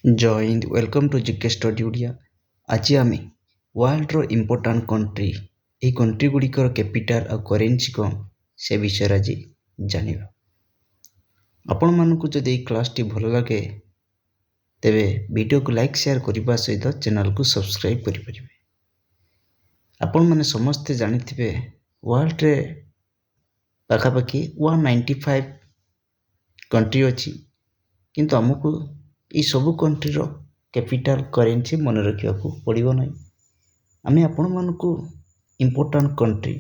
जय Hind welcome to जिके study Odia. आज आम वर्ल्डर इम्पोर्टाट कंट्री ये कंट्री गुड़िकर कैपिटल और करेन्सी कौन से विषय आज जानिबा। आपण मानकु जदि क्लास टी भल लगे तेबे वीडियो को लाइक शेयर करने सहित चैनल को सब्सक्राइब करें। आपण माने समस्ते जानिथिबे वर्ल्ड रे पाखापाखि 195 कंट्री अच्छी किंतु आमको ये सबू कंट्री कैपिटल करेन्सी मन रखा पड़ो ना। आम आपण मानक इम्पोर्टाट कंट्री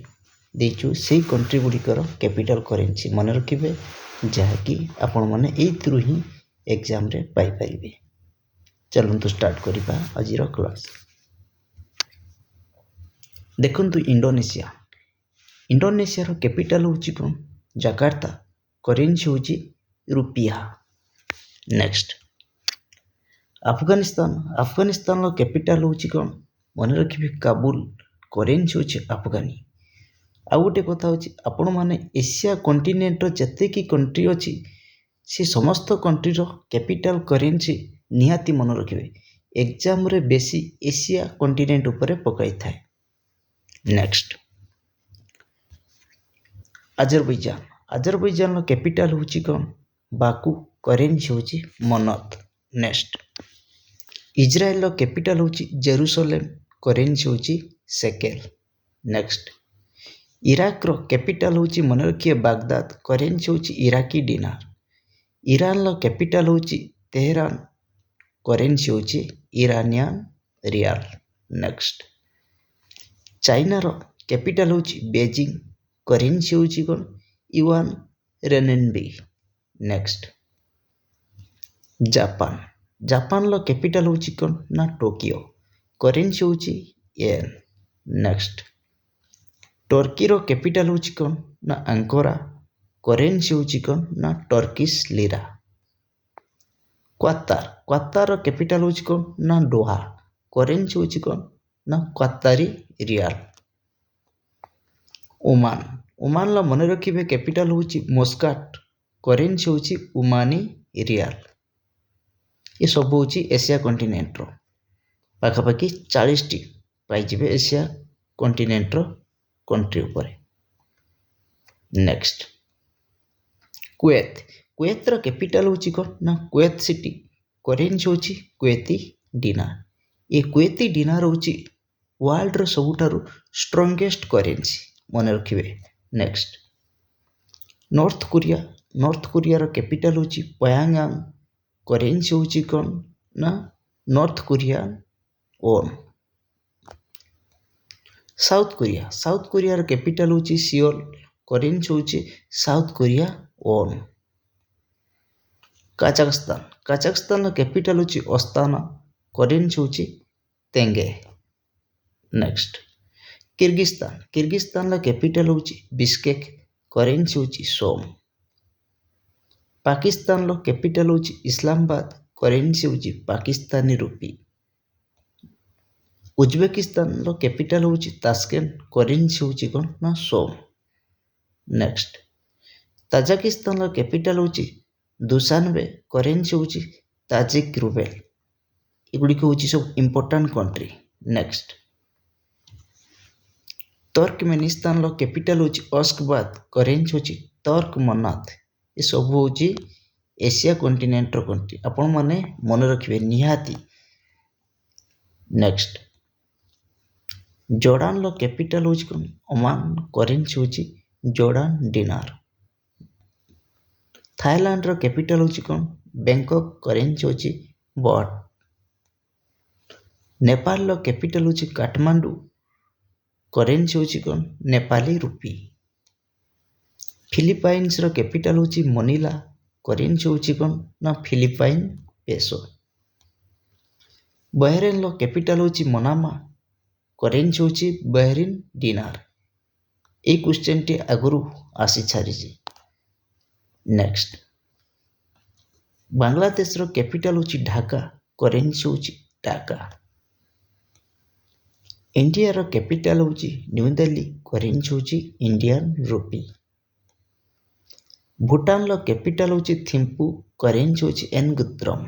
देचु से कंट्री गुड़िकर कैपिटल करेन्सी मन रखिए जहाँकि आपण मैंने ही एग्जाम रे पाई परिबे। चलतु स्टार्ट करवा आज क्लास। देखंतु इंडोनेशिया इंडोनेशिया कैपिटल हूँ कौन जकार्ता, करेन्सी हूँ रुपिया। नेक्स्ट अफगानिस्तान कैपिटल हूँ कौन मन रखिए काबुल, करेन्सी हूँ अफगानी। आउ गोटे कथा हूँ आपण मैंने एशिया कंटिनेंट जिते कि कंट्री अच्छी से समस्त कंट्री कैपिटल करेन्सी निहाती मन रखिए। एग्जाम रे बेसी एशिया कंटिनेंट उपरे पकाई थाए। नेक्स्ट आजरबैजान कैपिटल हूँ कौन बाकू, करेन्सी हूँ मनत। नेक्स्ट इजराइल कैपिटल हूँ जेरूसलेम, करेन्सी हूँ शेकेल। नेक्स्ट इराक कैपिटल हूँ मन रखिए बागदाद, करेन्सी हूँ इराकी डिनार। ईरान कैपिटल हूँ तेहरान, करेन्सी हूँ Iranian rial. Next China capital हूँ बेजिंग, करेन्सी हूँ कौन yuan renminbi. Next Japan capital हूँ कौन ना टोकियो, करेन्सी हूँ येन। नेक्स्ट टर्की कैपिटल हूँ कौन ना अंकोरा, करेन्सी हूँ कौन ना टर्किश लीरा। क्वातार कैपिटल हूँ कौन ना डोहा, करेन्सी हूँ कौन ना क्वातारी रियाल। ओमान मन रखिए कैपिटल हूँ मस्काट, करेन्सी हूँ उमानी रियाल। ये सब हूँ एशिया कंटिनेंट पाखापाखि 40 टी पाइबे एशिया कंटिनेंट कंट्री उपरे। नेक्स्ट कुएत कैपिटल हूँ कौन ना कुएत सिटी, करेन्सी हूँ कुएती डिनार। ये कुएती डिनार हूँ वर्ल्ड सबुठारु स्ट्रंगेस्ट करेन्सी मन रखिए। नेक्स्ट नॉर्थ कोरिया कैपिटल हूँ प्योंगयांग, करेन्सी हूँ कौन ना north Korean own. South Korea capital हूँ सियोल, करेन्सी हूँ साउथ कोरिया ओन। काजाखस्तान कैपिटल हूँ अस्ताना, करेन्सी हूँ तेंगे। नेक्स्ट किर्गिस्तान कैपिटल हूँ बिस्केक, करेन्सी हूँ सोम। पाकिस्तान कैपिटल हूँ इस्लामाबाद, करेन्सी हूँ पाकिस्तानी रुपी। उज्बेकिस्तान कैपिटल हूँ तास्केंट, करेन्सी हूँ कौन ना सोम। नेक्स्ट ताजिकिस्तान कैपिटल हूँ दुशानबे, करेन्सी हूँ ताजिक रूबेल। एगुड़िक हूँ सब important country. Next Turkmenistan capital हूँ अश्कबाद, करेन्सी हूँ तर्क मनात। ये सब हूँ एशिया कंटिनेंट कंट्री आपण मैंने मन रखिए निहाती। नेक्स्ट जॉर्डान कैपिटल हूँ कौन ओमान, करेन्सी हूँ जॉर्डान डिनार। थाईलैंड कैपिटल हूँ कौन बैंकॉक, करेन्सी हूँ बट। नेपाल कैपिटल हूँ काठमांडू, करेन्सी हूँ कौन नेपाली रुपी। फिलिपाइन्स कैपिटल हूँ मनीला, करेन्सी हूँ कौन ना फिलिपाइन पेसो। बहरीन कैपिटल हूँ मनामा, करेन्सी हूँ बहरीन डिनार। ये क्वेश्चन टी आगुरी आसी सारी। नेक्स्ट बांग्लादेश कैपिटल हूँ ढाका, करेन्सी हूँ ढाका। इंडिया कैपिटल हूँ न्यू दिल्ली, करेन्सी हूँ इंडियन रुपी। भूटान कैपिटल हूँ थिम्पू, करेन्सी हूँ एनगुद्रम।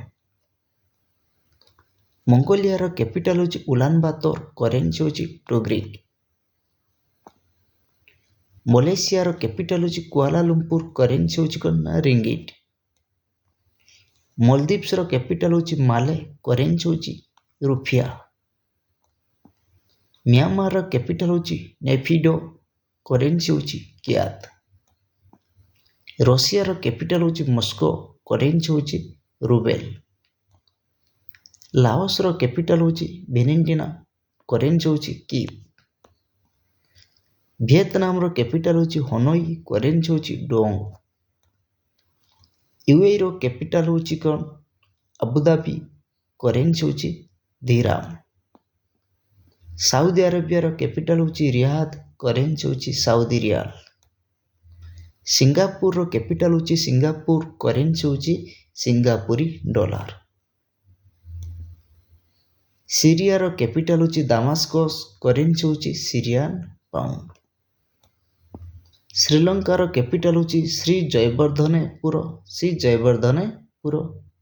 ମଙ୍ଗୋଲିଆର କ୍ୟାପିଟାଲ ହେଉଛି ଉଲାନବାତର, କରେନ୍ସି ହେଉଛି ଟୋଗ୍ରିକ୍। ମଲେସିଆର କ୍ୟାପିଟାଲ ହେଉଛି କୁଆଲାଲୁମ୍ପୁର, କରେନ୍ସି ହେଉଛି କ'ଣ ନା ରିଙ୍ଗିଟ୍। ମଲଦୀପ୍ସର କ୍ୟାପିଟାଲ ହେଉଛି ମାଲେ, କରେନ୍ସି ହେଉଛି ରୁଫିଆ। ମିଆଁମାରର କ୍ୟାପିଟାଲ ହେଉଛି ନେଫିଡୋ, କରେନ୍ସି ହେଉଛି କିଆତ। ରଷିଆର କ୍ୟାପିଟାଲ ହେଉଛି ମସ୍କୋ, କରେନ୍ସି ହେଉଛି ରୁବେଲ। ଲାଓସର କ୍ୟାପିଟାଲ ହେଉଛି ଭେନେଟିନା, କରେନ୍ସି ହେଉଛି କିପ୍। ଭିଏତନାମର କ୍ୟାପିଟାଲ ହେଉଛି ହନୋଇ, କରେନ୍ସି ହେଉଛି ଡୋଙ୍ଗ। ୟୁଏଇର କ୍ୟାପିଟାଲ ହେଉଛି କ'ଣ ଆବୁଧାବି, କରେନ୍ସି ହେଉଛି ଦିରାମ। ସାଉଦି ଆରବିଆର କ୍ୟାପିଟାଲ ହେଉଛି ରିୟାଦ, କରେନ୍ସି ହେଉଛି ସାଉଦି ରିଆଲ। ସିଙ୍ଗାପୁରର କ୍ୟାପିଟାଲ ହେଉଛି ସିଙ୍ଗାପୁର, କରେନ୍ସି ହେଉଛି ସିଙ୍ଗାପୁରୀ ଡଲାର। ସିରିଆର କ୍ୟାପିଟାଲ ହେଉଛି ଦାମାସ୍କସ, କରେନ୍ସି ହେଉଛି ସିରିଆନ ପାଉଣ୍ଡ। ଶ୍ରୀଲଙ୍କାର କ୍ୟାପିଟାଲ ହେଉଛି ଶ୍ରୀ ଜୟବର୍ଦ୍ଧନେପୁର,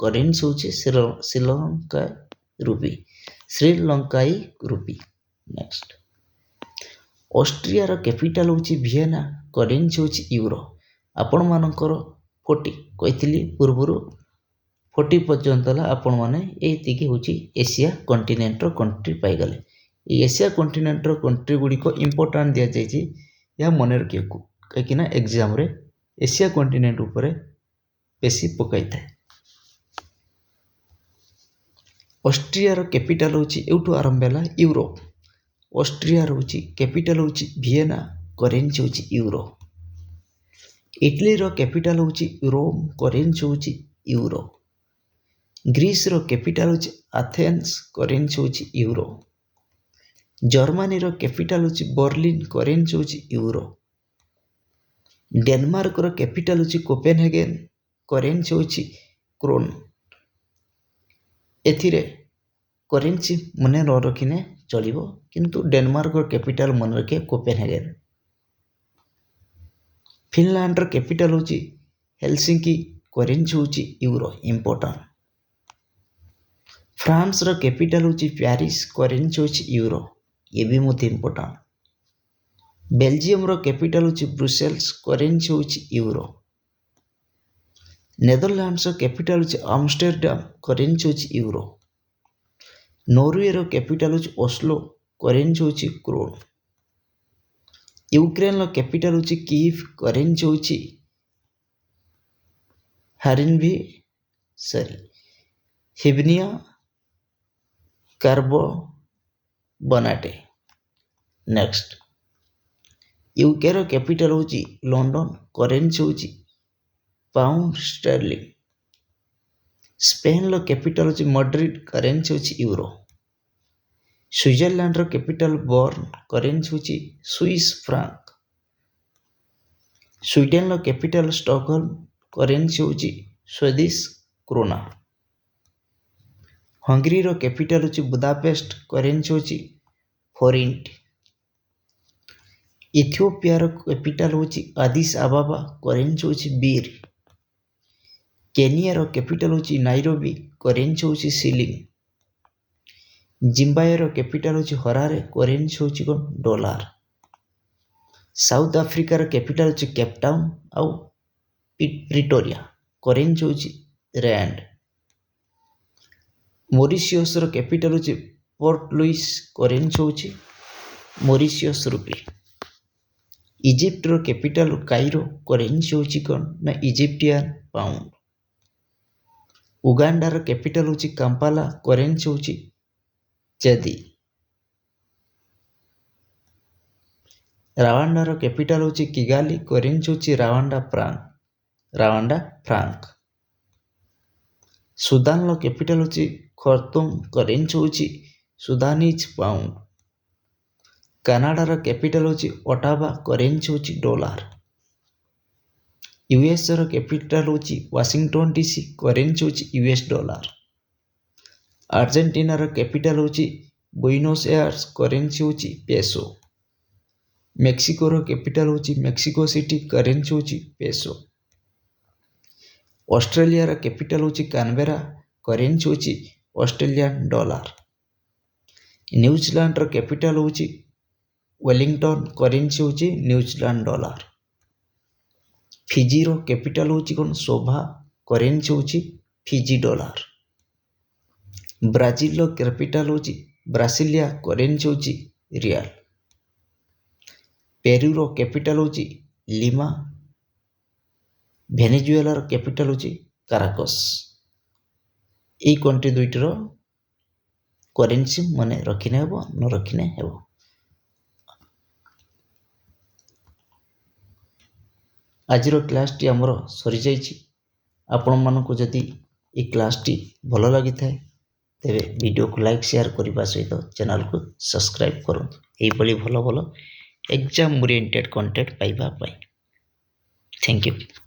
କରେନ୍ସି ହେଉଛି ଶ୍ରୀଲଙ୍କାଇ ରୁପି। ନେକ୍ସଟ, ଅଷ୍ଟ୍ରିଆର କ୍ୟାପିଟାଲ ହେଉଛି ଭିଏନା, କରେନ୍ସି ହେଉଛି ୟୁରୋ। ଆପଣମାନଙ୍କର 40 କହିଥିଲି ପୂର୍ବରୁ, 40 ପର୍ଯ୍ୟନ୍ତ ହେଲା ଆପଣମାନେ ଏତିକି ହେଉଛି ଏସିଆ କଣ୍ଟିନେଣ୍ଟର କଣ୍ଟ୍ରି ପାଇଗଲେ। এই ଏସିଆ କଣ୍ଟିନେଣ୍ଟର କଣ୍ଟ୍ରି ଗୁଡ଼ିକ ଇମ୍ପୋର୍ଟାଣ୍ଟ ଦିଆଯାଇଛି, ଏହା ମନେ ରଖିବାକୁ, କାହିଁକିନା ଏକ୍ଜାମରେ ଏସିଆ କଣ୍ଟିନେଣ୍ଟ ଉପରେ ବେଶୀ ପକାଇଥାଏ। ଅଷ୍ଟ୍ରିଆର କ୍ୟାପିଟାଲ ହେଉଛି, ଏଇଠୁ ଆରମ୍ଭ ହେଲା ୟୁରୋପ। ଅଷ୍ଟ୍ରିଆର ହେଉଛି କ୍ୟାପିଟାଲ ହେଉଛି ଭିଏନା, କରେନ୍ସି ହେଉଛି ୟୁରୋ। ଇଟାଲୀର କ୍ୟାପିଟାଲ ହେଉଛି ରୋମ, କରେନ୍ସି ହେଉଛି ୟୁରୋ। ଗ୍ରୀସର କ୍ୟାପିଟାଲ ହେଉଛି ଆଥେନ୍ସ, କରେନ୍ସି ହେଉଛି ୟୁରୋ। ଜର୍ମାନୀର କ୍ୟାପିଟାଲ ହେଉଛି ବର୍ଲିନ, କରେନ୍ସି ହେଉଛି ୟୁରୋ। ଡେନମାର୍କର କ୍ୟାପିଟାଲ ହେଉଛି କୋପେନହେଗେନ, କରେନ୍ସି ହେଉଛି କ୍ରୋନ। ଏଥିରେ କରେନ୍ସି ମନେ ନ ରଖିନେ ଚଳିବ, କିନ୍ତୁ ଡେନମାର୍କର କ୍ୟାପିଟାଲ ମନେ ରଖିବେ କୋପେନହେଗେନ। ଫିନଲାଣ୍ଡର କ୍ୟାପିଟାଲ ହେଉଛି ହେଲସିଙ୍କି, କରେନ୍ସି ହେଉଛି ୟୁରୋ, ଇମ୍ପୋର୍ଟାଣ୍ଟ। ଫ୍ରାନ୍ସର କ୍ୟାପିଟାଲ ହେଉଛି ପ୍ୟାରିସ, କରେନ୍ସି ହେଉଛି ୟୁରୋ, ଇଏ ବି ମଧ୍ୟ ଇମ୍ପୋର୍ଟାଣ୍ଟ। ବେଲଜିୟମର କ୍ୟାପିଟାଲ ହେଉଛି ବ୍ରୁସେଲ୍ସ, କରେନ୍ସି ହେଉଛି ୟୁରୋ। ନେଦରଲ୍ୟାଣ୍ଡସର କ୍ୟାପିଟାଲ ହେଉଛି ଆମଷ୍ଟରଡାମ, କରେନ୍ସି ହେଉଛି ୟୁରୋ। ନରୱେର କ୍ୟାପିଟାଲ ହେଉଛି ଓସ୍ଲୋ, କରେନ୍ସି ହେଉଛି କ୍ରୋନ। ୟୁକ୍ରେନର କ୍ୟାପିଟାଲ ହେଉଛି କିଭ୍, କରେନ୍ସି ହେଉଛି ହିଭନିଆ କାର୍ବୋନାଟେ। ନେକ୍ସଟ, ୟୁକେର କ୍ୟାପିଟାଲ ହେଉଛି ଲଣ୍ଡନ, କରେନ୍ସି ହେଉଛି ପାଉଣ୍ଡ ଷ୍ଟର୍ଲିଂ। ସ୍ପେନର କ୍ୟାପିଟାଲ ହେଉଛି ମଡ୍ରିଡ୍, କରେନ୍ସି ହେଉଛି ୟୁରୋ। ସୁଇଜରଲ୍ୟାଣ୍ଡର କ୍ୟାପିଟାଲ ବର୍ନ, କରେନ୍ସି ହେଉଛି ସୁଇସ୍ ଫ୍ରାଙ୍କ। ସ୍ୱିଡେନର କ୍ୟାପିଟାଲ ଷ୍ଟକହୋଲ୍ମ, କରେନ୍ସି ହେଉଛି ସ୍ୱେଦିଶ କ୍ରୋନା। ହଙ୍ଗେରୀର କ୍ୟାପିଟାଲ ହେଉଛି ବୁଦାପେଷ୍ଟ, କରେନ୍ସି ହେଉଛି ଫୋରିଣ୍ଟ। ଇଥିଓପିଆର କ୍ୟାପିଟାଲ ହେଉଛି ଆଦିସ ଆବାବା, କରେନ୍ସି ହେଉଛି ବିର୍। କେନିଆର କ୍ୟାପିଟାଲ ହେଉଛି ନାଇରୋବି, କରେନ୍ସି ହେଉଛି ସିଲିଂ। ଜିମ୍ବାୱେର କ୍ୟାପିଟାଲ ହେଉଛି ହରାରେ, କରେନ୍ସି ହେଉଛି କ'ଣ ଡଲାର। ସାଉଥ ଆଫ୍ରିକାର କ୍ୟାପିଟାଲ ହେଉଛି କେପଟାଉନ ଆଉ ପ୍ରିଟୋରିଆ, କରେନ୍ସି ହେଉଛି ରାଣ୍ଡ। ମରିସିୟସର କ୍ୟାପିଟାଲ ହେଉଛି ପୋର୍ଟ ଲୁଇସ୍, କରେନ୍ସି ହେଉଛି ମରିସିୟସ୍ ରୁପି। ଇଜିପ୍ଟର କ୍ୟାପିଟାଲ କାଇରୋ, କରେନ୍ସି ହେଉଛି କ'ଣ ନା ଇଜିପ୍ଟିଆନ ପାଉଣ୍ଡ। ଉଗାଣ୍ଡାର କ୍ୟାପିଟାଲ ହେଉଛି କାମ୍ପାଲା, କରେନ୍ସି ହେଉଛି ଚେଦି। ରାୱାଣ୍ଡାର କ୍ୟାପିଟାଲ ହେଉଛି କିଗାଲି, କରେନ୍ସି ହେଉଛି ରାୱାଣ୍ଡା ଫ୍ରାଙ୍କ। ସୁଦାନର କ୍ୟାପିଟାଲ ହେଉଛି ଖର୍ତୁମ, କରେନ୍ସି ହେଉଛି ସୁଦାନିଜ ପାଉଣ୍ଡ। କାନାଡାର କ୍ୟାପିଟାଲ ହେଉଛି ଅଟାବା, କରେନ୍ସି ହେଉଛି ଡଲାର। ୟୁଏସର କ୍ୟାପିଟାଲ ହେଉଛି ୱାସିଂଟନ ଡିସି, କରେନ୍ସି ହେଉଛି ୟୁଏସ୍ ଡଲାର। ଆର୍ଜେଣ୍ଟିନାର କ୍ୟାପିଟାଲ ହେଉଛି ବୁଇନୋସ ଏୟାର୍ସ, କରେନ୍ସି ହେଉଛି ପେସୋ। ମେକ୍ସିକୋର କ୍ୟାପିଟାଲ ହେଉଛି ମେକ୍ସିକୋ ସିଟି, କରେନ୍ସି ହେଉଛି ପେସୋ। ଅଷ୍ଟ୍ରେଲିଆର କ୍ୟାପିଟାଲ ହେଉଛି କାନବେରା, କରେନ୍ସି ହେଉଛି ଅଷ୍ଟ୍ରେଲିଆନ୍ ଡଲାର। ନ୍ୟୁଜିଲାଣ୍ଡର କ୍ୟାପିଟାଲ ହେଉଛି ୱେଲିଂଟନ, କରେନ୍ସି ହେଉଛି ନ୍ୟୁଜିଲାଣ୍ଡ ଡଲାର। ଫିଜିର କ୍ୟାପିଟାଲ ହେଉଛି କ'ଣ? ସୋଭା, କରେନ୍ସି ହେଉଛି ଫିଜି ଡଲାର। ବ୍ରାଜିଲର କ୍ୟାପିଟାଲ ହେଉଛି ବ୍ରାସିଲିଆ, କରେନ୍ସି ହେଉଛି ରିଆଲ। ପେରୁର କ୍ୟାପିଟାଲ ହେଉଛି ଲିମା। ଭେନେଜୁଏଲାର କ୍ୟାପିଟାଲ ହେଉଛି କାରାକସ୍। ଏଇ କଣ୍ଟ୍ରି ଦୁଇଟିର କରେନ୍ସି ମନେ ରଖିନେ ହେବ, ନ ରଖିନେ ହେବ। ଆଜିର କ୍ଲାସ୍ଟି ଆମର ସରିଯାଇଛି। ଆପଣମାନଙ୍କୁ ଯଦି ଏ କ୍ଲାସ୍ଟି ଭଲ ଲାଗିଥାଏ ତେବେ ଭିଡ଼ିଓକୁ ଲାଇକ୍ ସେୟାର କରିବା ସହିତ ଚ୍ୟାନେଲକୁ ସବସ୍କ୍ରାଇବ୍ କରନ୍ତୁ ଏହିଭଳି ଭଲ ଭଲ ଏକ୍ଜାମ୍ ଓରିଏଣ୍ଟେଡ୍ କଣ୍ଟେଣ୍ଟ ପାଇବା ପାଇଁ। Thank you.